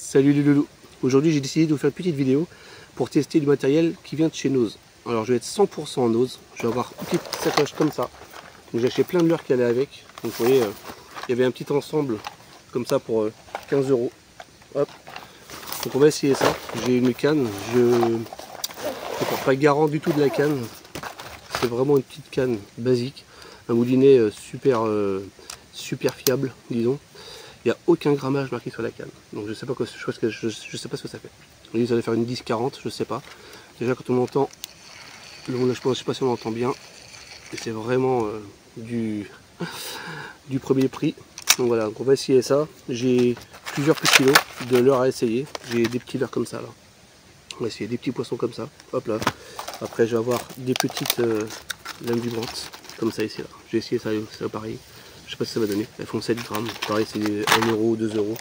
Salut les loulous. Aujourd'hui j'ai décidé de vous faire une petite vidéo pour tester du matériel qui vient de chez Noz. Alors je vais être 100% en Noz. Je vais avoir une petite sacoche comme ça. Donc j'ai acheté plein de leurres qui allaient avec. Donc vous voyez, il y avait un petit ensemble comme ça pour 15 €. Hop. Donc on va essayer ça. J'ai une canne. Je ne suis pas garant du tout de la canne. C'est vraiment une petite canne basique. Un moulinet super fiable, disons. Il n'y a aucun grammage marqué sur la canne. Donc je sais pas je sais pas ce que ça fait. On dit que ça va faire une 10-40, je sais pas. Déjà quand on entend, je sais pas si on entend bien. Et c'est vraiment du premier prix. Donc voilà, donc on va essayer ça. J'ai plusieurs petits lots de leurres à essayer. J'ai des petits leurres comme ça là. On va essayer des petits poissons comme ça. Hop là. Après je vais avoir des petites lames vibrantes comme ça ici là. J'ai essayé ça, c'est pareil. Je sais pas ce que ça va donner. Elles font 7 grammes. Pareil, c'est 1 €, 2 €.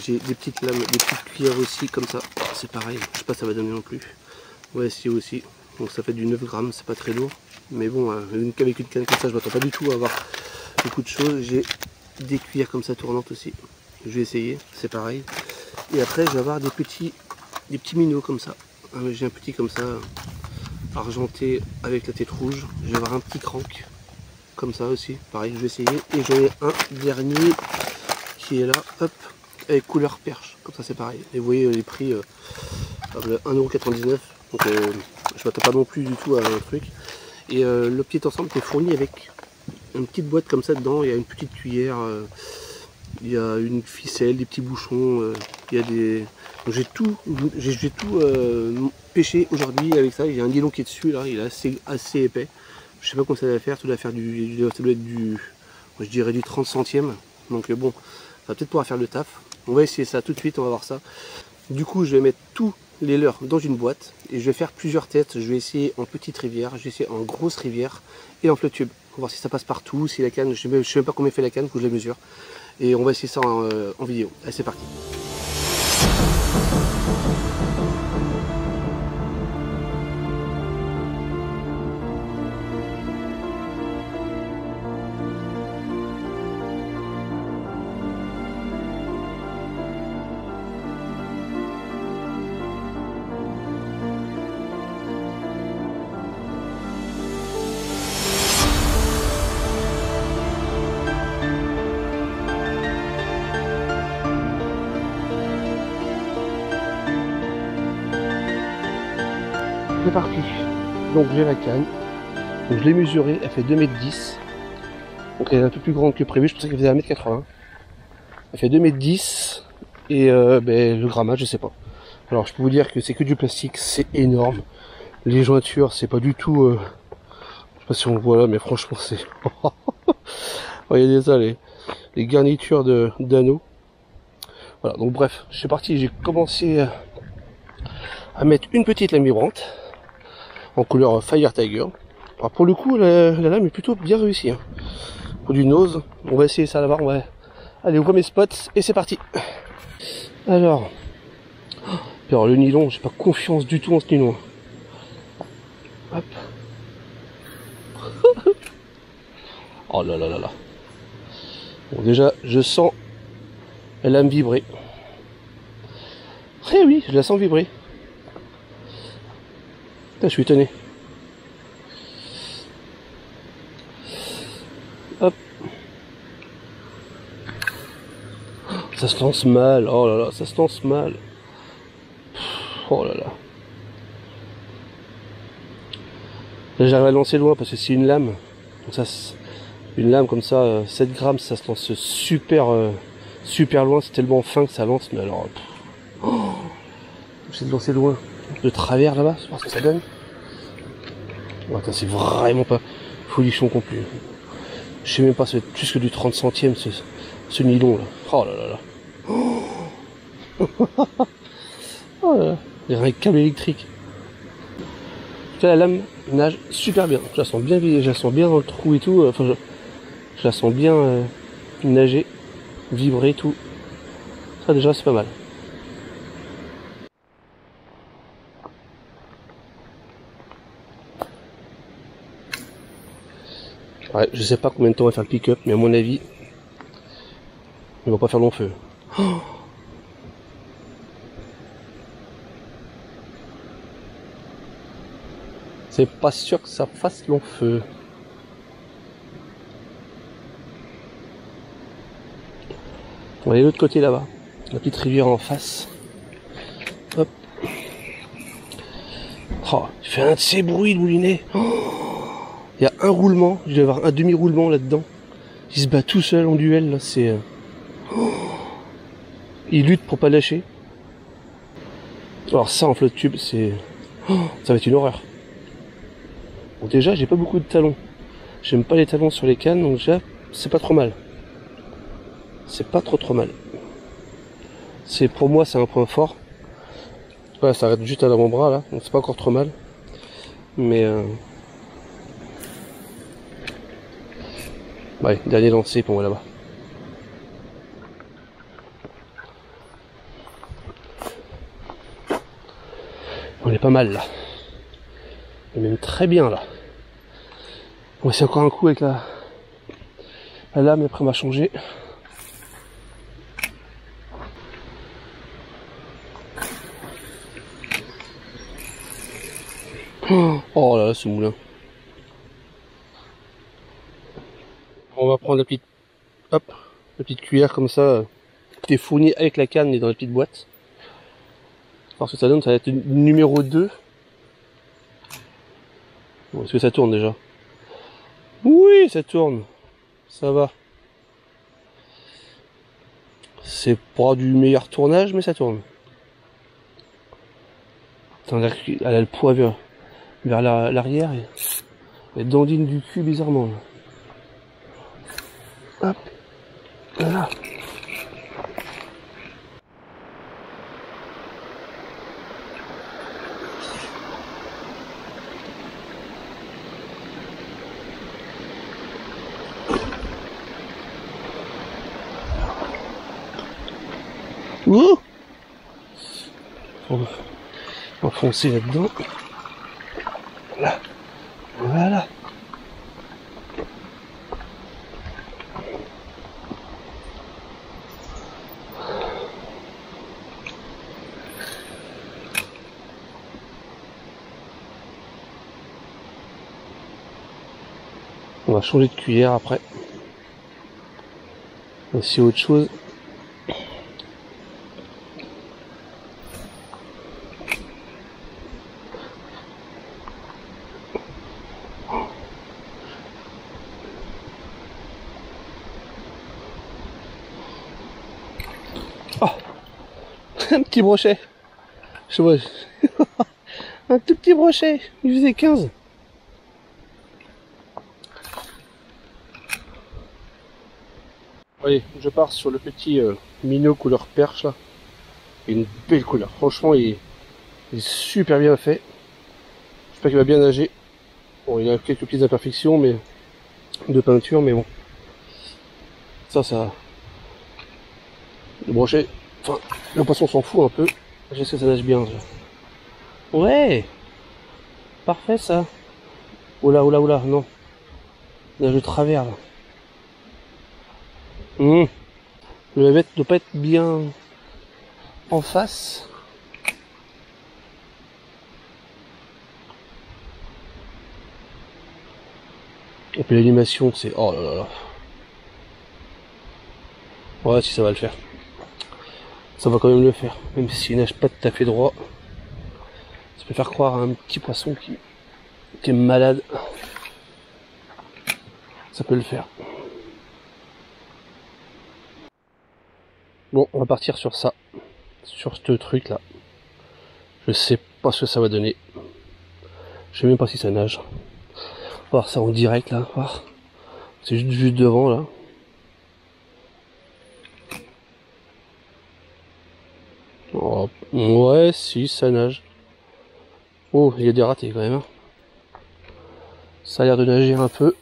J'ai des petites lames, des petites cuillères aussi, comme ça. C'est pareil. Je sais pas ce que ça va donner non plus. On va essayer aussi. Donc ça fait du 9 grammes. C'est pas très lourd. Mais bon, avec une canne comme ça, je m'attends pas du tout à avoir beaucoup de choses. J'ai des cuillères comme ça tournantes aussi. Je vais essayer. C'est pareil. Et après, je vais avoir des petits minots comme ça. J'ai un petit comme ça, argenté avec la tête rouge. Je vais avoir un petit crank. Comme ça aussi, pareil, je vais essayer. Et j'en ai un dernier qui est là, hop, avec couleur perche, comme ça c'est pareil. Et vous voyez les prix, 1,99 €, donc je m'attends pas non plus du tout à un truc. Et le petit ensemble est fourni avec une petite boîte comme ça dedans, il y a une petite cuillère, il y a une ficelle, des petits bouchons, il y a des... J'ai tout pêché aujourd'hui avec ça, il y a un nylon qui est dessus là, il est assez épais. Je sais pas comment ça va faire, ça doit être je dirais du 30 centièmes. Donc bon, ça va peut-être pouvoir faire le taf. On va essayer ça tout de suite, on va voir ça. Du coup, je vais mettre tous les leurres dans une boîte et je vais faire plusieurs têtes. Je vais essayer en petite rivière, je vais essayer en grosse rivière et en flotte tube. On va voir si ça passe partout, si la canne, je sais même pas combien fait la canne, faut que je la mesure. Et on va essayer ça en vidéo. Allez, c'est parti. C'est parti. Donc j'ai la canne. Donc je l'ai mesurée, elle fait 2,10 m. Donc elle est un peu plus grande que prévu, je pensais qu'elle faisait 1,80 m. Elle fait 2,10 m et le grammage je sais pas. Alors je peux vous dire que c'est que du plastique, c'est énorme. Les jointures c'est pas du tout... je sais pas si on voit là mais franchement c'est... Regardez ça, les garnitures d'anneaux. Voilà, donc bref, je suis parti, j'ai commencé à mettre une petite lame vibrante en couleur Fire Tiger. Alors pour le coup la lame est plutôt bien réussie hein. Pour du Noz, on va essayer ça là-bas, on va aller au premier spot et c'est parti. Alors le nylon, j'ai pas confiance du tout en ce nylon. Hop. Oh là là là là. Bon déjà je sens la lame vibrer. Eh oui, je la sens vibrer. Putain, je suis étonné. Hop. Ça se lance mal. Oh là là, ça se lance mal. Oh là là. Là j'arrive à lancer loin parce que c'est une lame. Donc ça, une lame comme ça, 7 grammes, ça se lance super loin. C'est tellement fin que ça lance. Mais alors, j'essaie de lancer loin. De travers là-bas, c'est voir ce que ça donne. Oh, attends, c'est vraiment pas folichon complet. Je sais même pas, c'est plus que du 30 centièmes ce nylon là. Oh là là là. Oh là là. Il y a un câble électrique. La lame nage super bien. Je la sens bien dans le trou et tout. Enfin, je la sens bien nager, vibrer tout. Ça déjà c'est pas mal. Ouais, je sais pas combien de temps on va faire le pick-up, mais à mon avis, il va pas faire long feu. Oh, C'est pas sûr que ça fasse long feu. On va aller de l'autre côté là-bas. La petite rivière en face. Hop. Oh, il fait un de ces bruits le moulinet. Oh, il y a un roulement, je vais avoir un demi-roulement là-dedans. Il se bat tout seul en duel là, c'est. Oh, il lutte pour pas lâcher. Alors ça en flotte tube, c'est. Oh, ça va être une horreur. Bon, déjà, j'ai pas beaucoup de talons. J'aime pas les talons sur les cannes, donc déjà, c'est pas trop mal. C'est pas trop mal. C'est pour moi, c'est un point fort. Voilà, ça arrête juste à l'avant-bras là, donc c'est pas encore trop mal. Mais ouais, dernier lancé pour moi là-bas. On est pas mal là. On est même très bien là. On va essayer encore un coup avec la lame et après on va changer. Oh là là, ce moulin. On va prendre la petite, hop, la petite cuillère comme ça, qui est fournie avec la canne et dans la petite boîte. Alors ce que ça donne, ça va être numéro 2. Bon, est-ce que ça tourne déjà? Oui, ça tourne. Ça va. C'est pas du meilleur tournage, mais ça tourne. Attends, elle a le poids vers l'arrière et elle dandine du cul bizarrement. Hop, voilà. Ouh, on va foncer là-dedans. Voilà. Voilà. On va changer de cuillère après. Aussi autre chose. Oh, un petit brochet. Je vois. Un tout petit brochet. Il faisait 15. Allez, je pars sur le petit minot couleur perche là. Une belle couleur. Franchement, il est super bien fait. J'espère qu'il va bien nager. Bon, il a quelques petites imperfections mais de peinture, mais bon. Ça. Le brochet. Enfin, le poisson s'en fout un peu. J'essaie que ça nage bien. Ça. Ouais. Parfait ça. Oula, non. Il nage de travers là. Le bête doit pas être bien en face. Et puis l'animation, c'est... Oh là là là. Ouais, si ça va le faire. Ça va quand même le faire. Même s'il nage pas tout à fait droit. Ça peut faire croire à un petit poisson qui est malade. Ça peut le faire. Bon, on va partir sur ça. Sur ce truc là. Je sais pas ce que ça va donner. Je sais même pas si ça nage. On va voir ça en direct là. Voir. C'est juste devant là. Oh, ouais, si, ça nage. Oh, il y a des ratés quand même. Hein. Ça a l'air de nager un peu.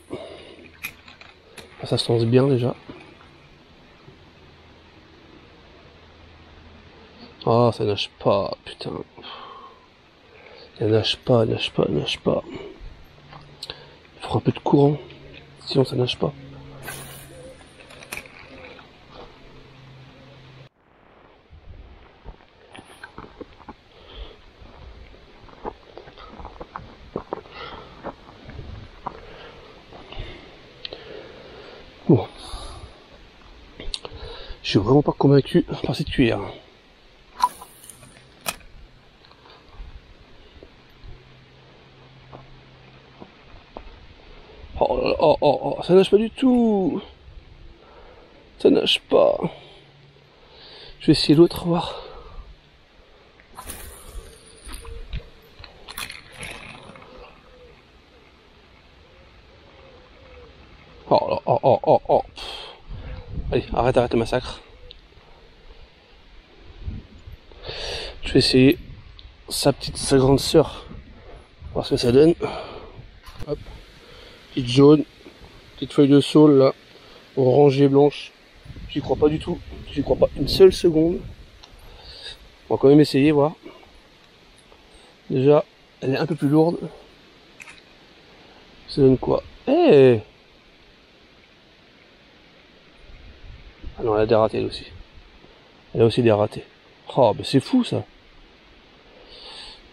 Ça se lance bien déjà. Oh, ça nage pas, putain. Elle nage pas. Il faut un peu de courant. Sinon ça nage pas. Bon. Je suis vraiment pas convaincu par cette cuillère. Oh là là, oh, ça nage pas du tout. Ça nage pas. Je vais essayer l'autre, voir. Oh là, oh. Allez, arrête le massacre. Je vais essayer sa grande sœur. Voir ce que ça donne. Hop. Petite jaune. Petite feuille de saule là. Orangée blanche. J'y crois pas du tout. J'y crois pas une seule seconde. On va quand même essayer, voir. Déjà, elle est un peu plus lourde. Ça donne quoi? Eh! Ah non, elle a des ratés elle aussi. Elle a aussi des ratés. Oh, bah c'est fou ça.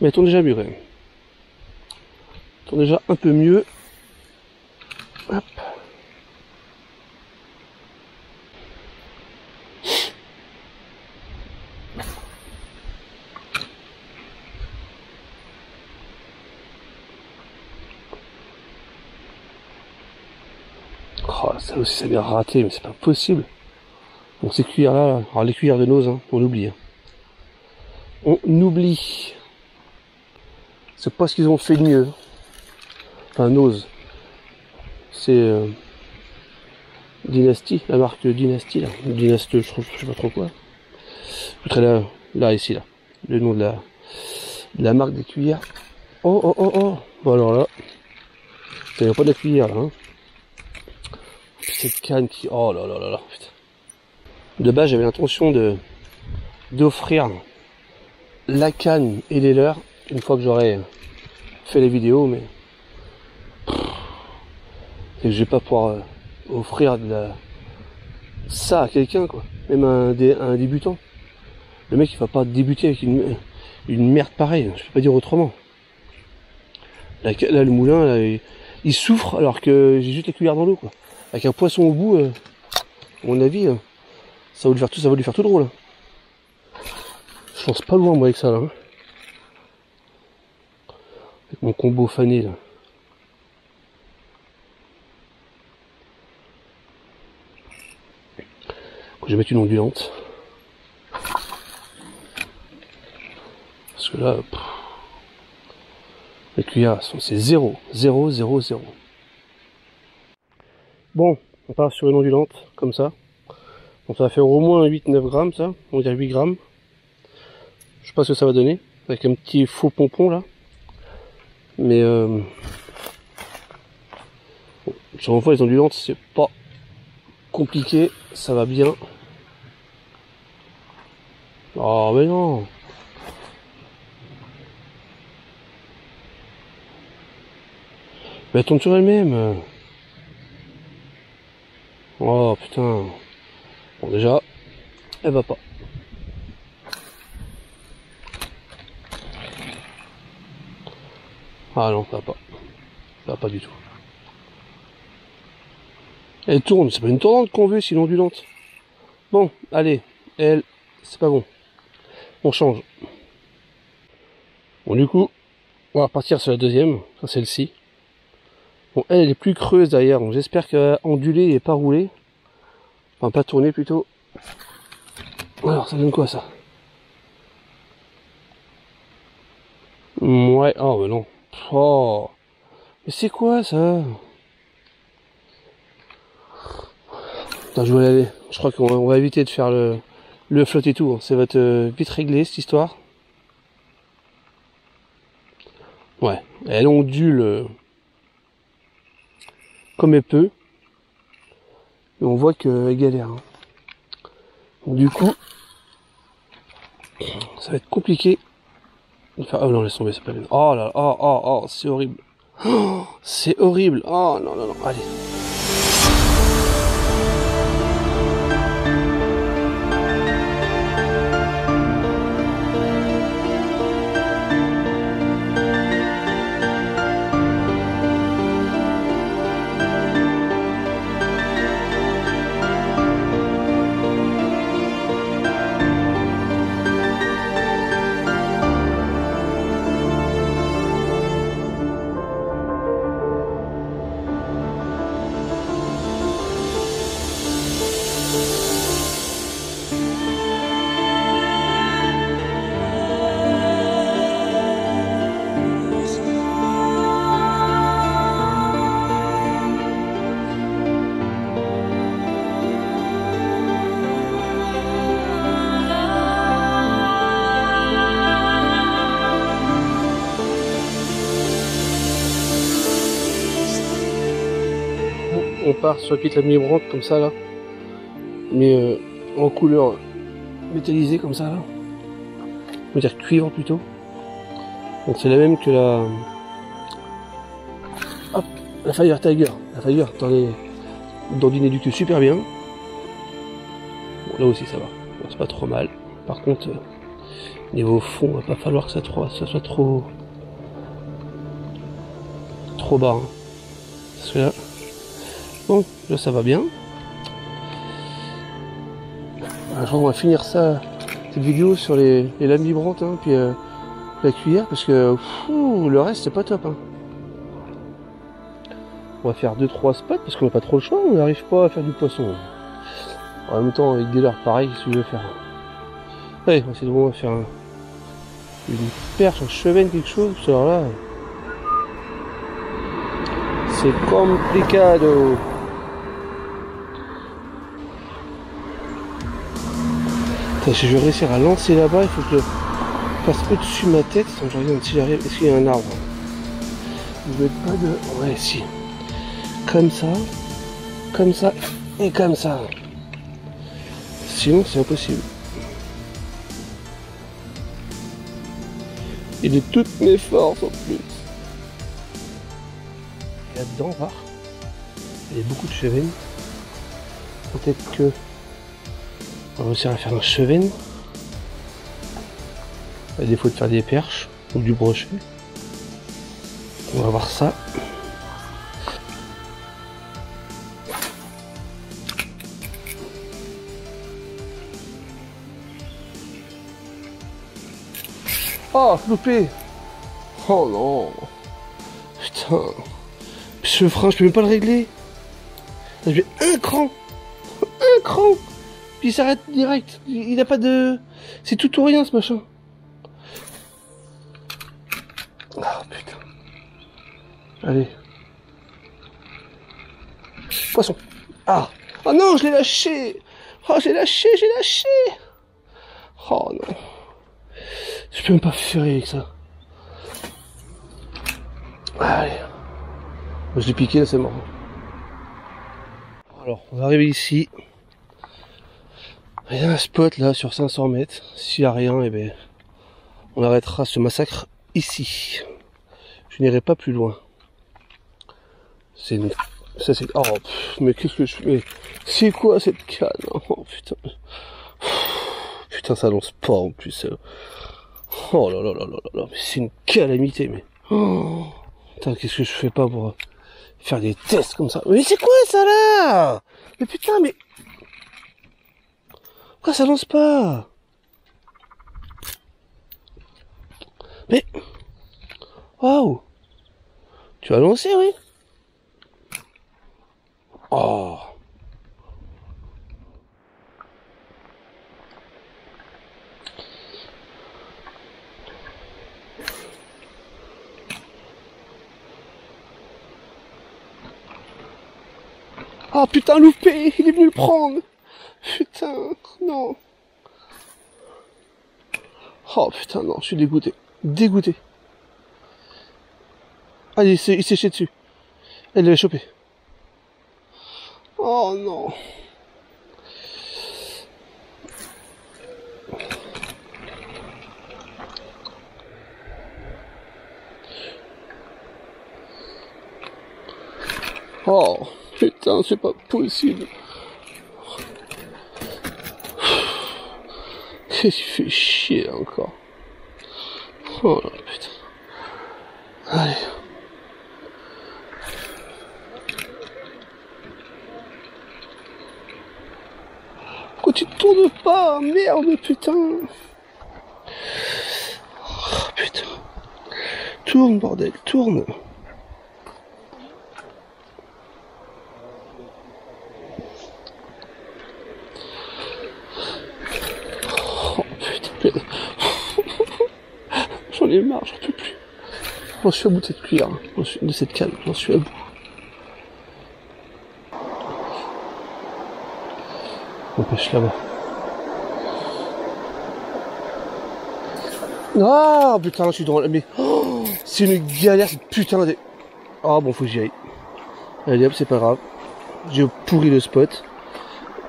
Mais elles tournent déjà mieux quand même. Elles tournent déjà un peu mieux. Hop. Oh, ça aussi ça vient raté, mais c'est pas possible. Donc ces cuillères là, alors les cuillères de nose, hein, on oublie. Hein. On oublie. C'est pas ce qu'ils ont fait de mieux. Enfin, nose. C'est Dynasty, la marque Dynasty, là. Dynasty, je sais pas trop quoi. Je mettrai là, ici, là. Le nom de la marque des cuillères. Oh. Bon, alors là, ça vient pas de la cuillère, là. Hein. Cette canne qui... Oh là, putain. De base, j'avais l'intention d'offrir la canne et les leurres une fois que j'aurai fait les vidéos, mais c'est que je vais pas pouvoir offrir ça à quelqu'un, quoi. Même un débutant. Le mec il va pas débuter avec une merde pareille, je peux pas dire autrement. Là le moulin là, il souffre alors que j'ai juste la cuillère dans l'eau, quoi. Avec un poisson au bout, à mon avis, ça va lui faire tout drôle. Hein. Je pense pas loin moi avec ça là. Hein. Avec mon combo fané là. Je vais mettre une ondulante. Parce que là, les cuillères, c'est 0. Bon, on part sur une ondulante, comme ça. Donc ça va faire au moins 8-9 grammes, ça. On va dire 8 grammes. Je sais pas ce que ça va donner. Avec un petit faux pompon, là. Mais, sur une fois, les ondulantes, c'est pas compliqué. Ça va bien. Oh, mais non! Mais elle tombe sur elle-même. Oh putain. Bon déjà, elle va pas. Ah non, ça va pas. Ça va pas du tout. Elle tourne, c'est pas une tournante qu'on veut, c'est une ondulante. Bon, allez, elle, c'est pas bon. On change. Bon du coup, on va repartir sur la deuxième, celle-ci. Bon, elle est plus creuse derrière, donc j'espère qu'elle va onduler et pas rouler. Enfin, pas tourner plutôt. Alors, ça donne quoi ça? Ouais, oh, mais non. Oh, mais c'est quoi ça? Attends, je vais aller. Je crois qu'on va éviter de faire le flotte et tout. Hein. Ça va être vite réglé cette histoire. Ouais, elle ondule comme elle peut. Et on voit qu'elle galère. Hein. Donc, du coup, ça va être compliqué. Enfin, oh non, laisse tomber, c'est pas bien. Oh là là, oh, c'est horrible. Oh, c'est horrible. Oh non, allez. on part sur la petite lame vibrante comme ça là, mais en couleur métallisée comme ça là, on va dire cuivre plutôt. Donc c'est la même que la Fire Tiger. La Fire dans du Néduc super bien. Bon, là aussi ça va, bon, c'est pas trop mal. Par contre niveau fond, il va pas falloir que ça soit trop bas. Hein. Parce que là, bon, là ça va bien. Alors, on va finir cette vidéo sur les lames vibrantes, hein, puis la cuillère, parce que le reste c'est pas top. Hein. On va faire 2-3 spots parce qu'on n'a pas trop le choix, on n'arrive pas à faire du poisson. En même temps, avec des leurres pareils, qu'est-ce que tu veux faire? Allez, on va essayer de faire une perche, un chevenne, quelque chose. Alors là, c'est complicado. Attends, si je vais réussir à lancer là-bas, il faut que je passe au-dessus de ma tête. Attends, je regarde si j'arrive. Est-ce qu'il y a un arbre? Il ne veut pas de... Ouais, si. Comme ça et comme ça. Sinon, c'est impossible. Et de toutes mes forces en plus. Et là-dedans, voir, il y a beaucoup de chevennes. Peut-être que on va réussir à faire un chevenne. À défaut de faire des perches ou du brochet. On va voir ça. Oh, loupé! Oh non! Putain! Ce frein, je peux même pas le régler! Je vais un cran! Un cran! Puis il s'arrête direct! Il n'a pas de... C'est tout ou rien ce machin! Oh putain! Allez! Poisson! Ah! Oh non, je l'ai lâché! Oh, j'ai lâché! Oh non! Je peux même pas faire avec ça. Allez. Je l'ai piqué, là c'est mort. Alors, on va arriver ici. Il y a un spot là sur 500 mètres. S'il n'y a rien, eh ben, on arrêtera ce massacre ici. Je n'irai pas plus loin. C'est une... Ça c'est... Oh, mais qu'est-ce que je fais? C'est quoi cette canne? Oh putain. Putain, ça lance pas en plus. Oh là là là là là, mais c'est une calamité, mais... Oh, putain, qu'est-ce que je fais pas pour faire des tests comme ça? Mais c'est quoi ça là? Mais putain, mais... Pourquoi ça lance pas? Mais... Waouh! Tu as lancé, oui? Oh! Ah putain, loupé, il est venu le prendre. Putain, non. Oh putain, non, je suis dégoûté. Dégoûté. Ah, il s'est jeté dessus. Elle l'avait chopé. Oh non. Oh putain, c'est pas possible. Qu'est-ce qu'il fait chier là encore. Oh là putain. Allez. Pourquoi tu tournes pas? Merde putain. Oh putain. Tourne bordel, tourne. J'en ai marre, j'en peux plus. J'en suis à bout de cette cuillère, de cette canne, j'en suis à bout. On pêche là-bas. Ah putain, je suis dans la... Mais oh, c'est une galère cette putain de... Ah bon, faut que j'y aille. Allez hop, c'est pas grave. J'ai pourri le spot.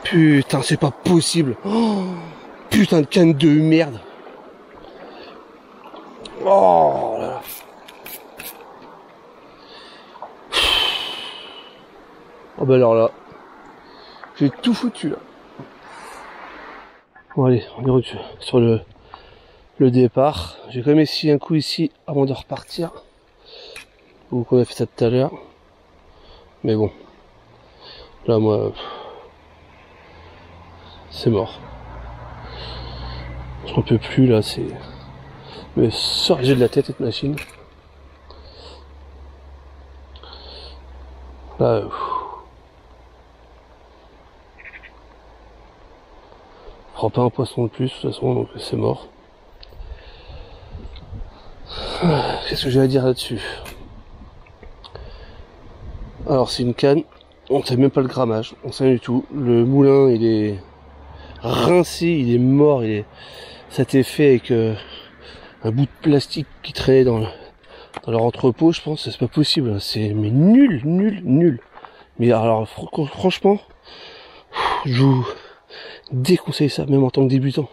Putain, c'est pas possible. Oh, putain de canne de merde. Oh là là. Oh bah alors là, j'ai tout foutu là. Bon allez, on est revenu sur le départ. J'ai quand même essayé un coup ici avant de repartir. Donc on a fait ça tout à l'heure. Mais bon, là moi, c'est mort. J'en peux plus là, c'est... Mais sortez de la tête cette machine. Là, je prends pas un poisson de plus, de toute façon, donc c'est mort. Qu'est-ce que j'ai à dire là-dessus? Alors c'est une canne, on sait même pas le grammage, on sait rien du tout. Le moulin il est rincé, il est mort, ça a été fait avec un bout de plastique qui traînait dans leur entrepôt, je pense. C'est pas possible, mais nul. Mais alors franchement, je vous déconseille ça, même en tant que débutant.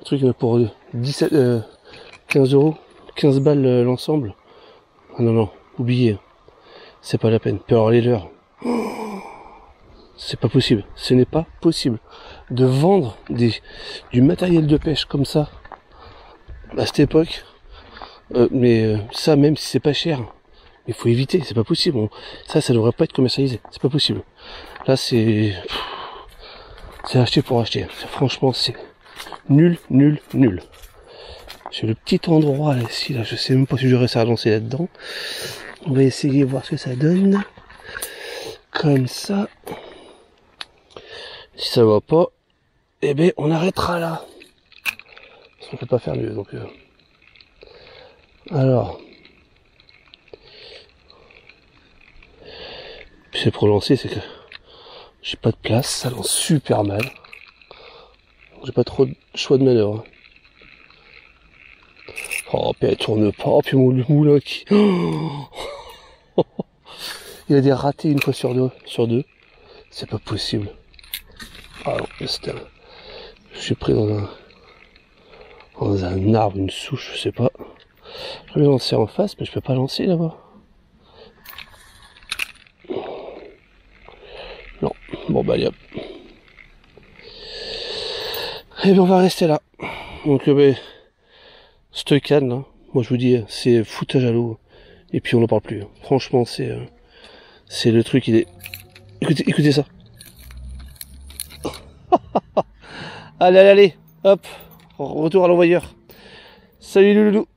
Un truc pour 15 euros, 15 balles l'ensemble. Ah non, oubliez, c'est pas la peine. Puis alors les leurres, c'est pas possible, ce n'est pas possible de vendre du matériel de pêche comme ça à cette époque. Ça, même si c'est pas cher, il faut éviter, c'est pas possible. Ça devrait pas être commercialisé, c'est pas possible. Là c'est acheter pour acheter. Franchement c'est nul. J'ai le petit endroit là, ici, là, je sais même pas si j'aurais ça à lancer là-dedans. On va essayer de voir ce que ça donne. Comme ça. Si ça va pas, eh ben on arrêtera là. On peut pas faire mieux, donc. Alors. Puis c'est pour lancer, c'est que j'ai pas de place, ça lance super mal. J'ai pas trop de choix de manœuvre. Oh, puis elle tourne pas, puis le moulin qui... Il a des ratés une fois sur deux. C'est pas possible. Ah non, je suis pris dans un arbre, une souche, je sais pas. Je vais lancer en face, mais je peux pas lancer là-bas. Non, bon bah allez hop. Et bien on va rester là. Donc cette canne là, moi je vous dis, c'est foutage à l'eau. Et puis on n'en parle plus. Franchement c'est le truc, il est... Écoutez ça. Allez, hop, retour à l'envoyeur. Salut Loulou.